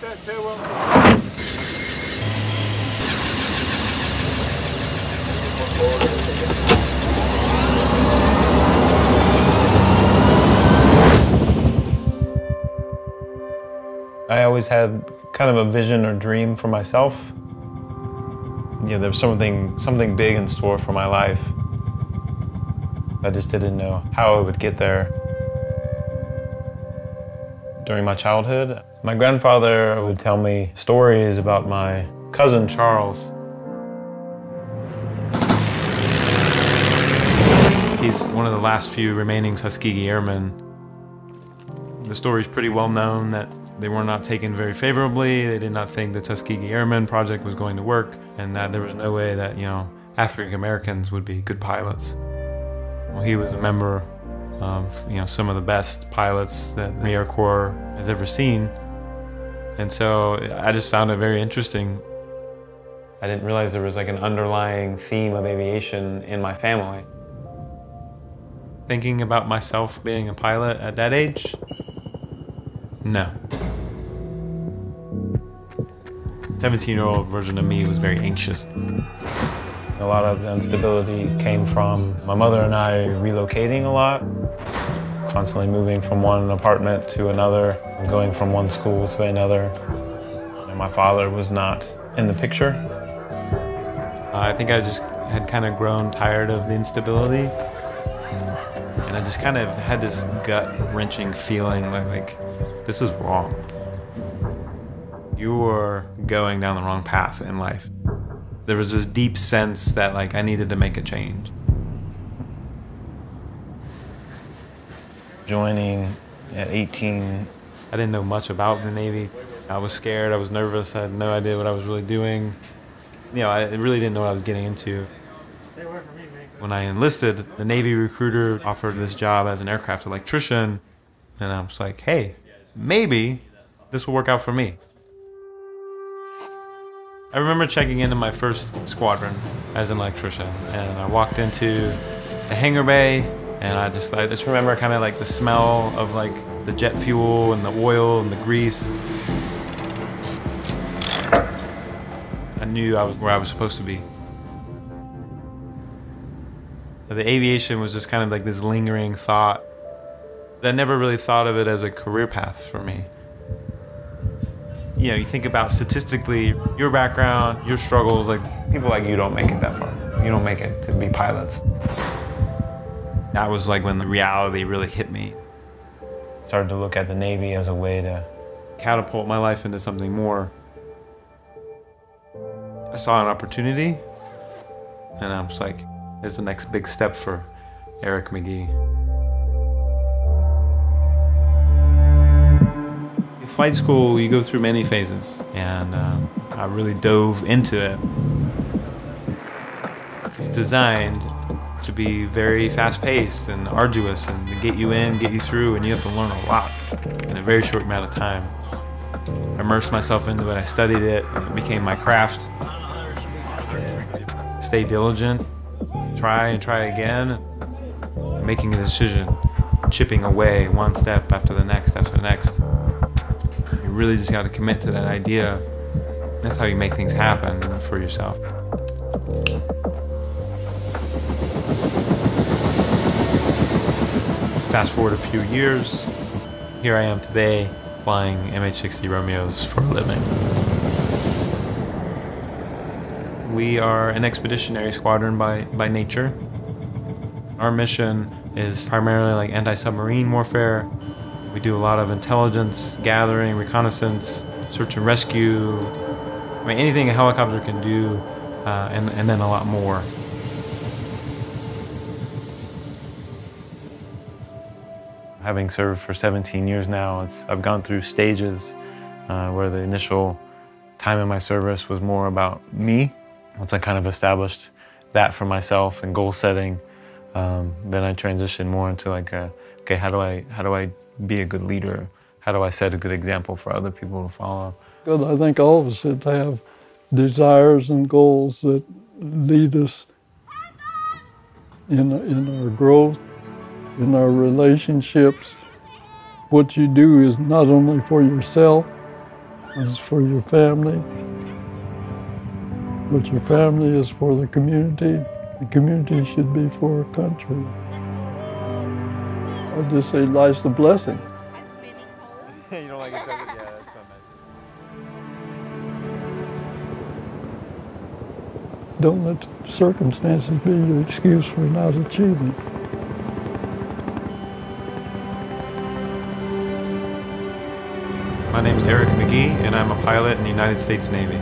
that farewell. I always had kind of a vision or dream for myself. Yeah, there was something big in store for my life. I just didn't know how I would get there. During my childhood, my grandfather would tell me stories about my cousin Charles. He's one of the last few remaining Tuskegee Airmen. The story's pretty well known that they were not taken very favorably. They did not think the Tuskegee Airmen project was going to work, and that there was no way that, African Americans would be good pilots. Well, he was a member of, some of the best pilots that the Air Corps has ever seen. And so I just found it very interesting. I didn't realize there was like an underlying theme of aviation in my family. Thinking about myself being a pilot at that age? No. 17-year-old version of me was very anxious. A lot of the instability came from my mother and I relocating a lot, constantly moving from one apartment to another, and going from one school to another. And my father was not in the picture. I think I just had kind of grown tired of the instability. And I just kind of had this gut-wrenching feeling like this is wrong. You were going down the wrong path in life. There was this deep sense that I needed to make a change. Joining at 18, I didn't know much about the Navy. I was scared, I was nervous, I had no idea what I was really doing. I really didn't know what I was getting into. When I enlisted, the Navy recruiter offered this job as an aircraft electrician, and I was like, hey, maybe this will work out for me. I remember checking into my first squadron as an electrician, and I walked into the hangar bay, and I just remember kind of the smell of the jet fuel and the oil and the grease. I knew I was where I was supposed to be. The aviation was just kind of this lingering thought. I never really thought of it as a career path for me. You think about statistically, your background, your struggles, people like you don't make it that far. You don't make it to be pilots. That was when the reality really hit me. Started to look at the Navy as a way to catapult my life into something more. I saw an opportunity, and I was like, there's the next big step for Aric McGee. In flight school, you go through many phases, and I really dove into it. It's designed to be very fast-paced and arduous, and to get you in, get you through, and you have to learn a lot in a very short amount of time. I immersed myself into it, I studied it, and it became my craft. Stay diligent. Try and try again, making a decision, chipping away one step after the next after the next. You really just got to commit to that idea. That's how you make things happen for yourself. Fast forward a few years, here I am today flying MH-60 Romeos for a living. We are an expeditionary squadron by nature. Our mission is primarily anti-submarine warfare. We do a lot of intelligence gathering, reconnaissance, search and rescue. Anything a helicopter can do, and then a lot more. Having served for 17 years now, I've gone through stages where the initial time in my service was more about me. Once I kind of established that for myself and goal setting, then I transitioned more into okay, how do I be a good leader? How do I set a good example for other people to follow? Because I think all of us should have desires and goals that lead us in our growth, in our relationships. What you do is not only for yourself, is for your family, but your family is for the community. The community should be for our country. I just say life's the blessing. You don't like it? Yeah, that's not nice. Don't let circumstances be your excuse for not achieving. My name's Aric McGee, and I'm a pilot in the United States Navy.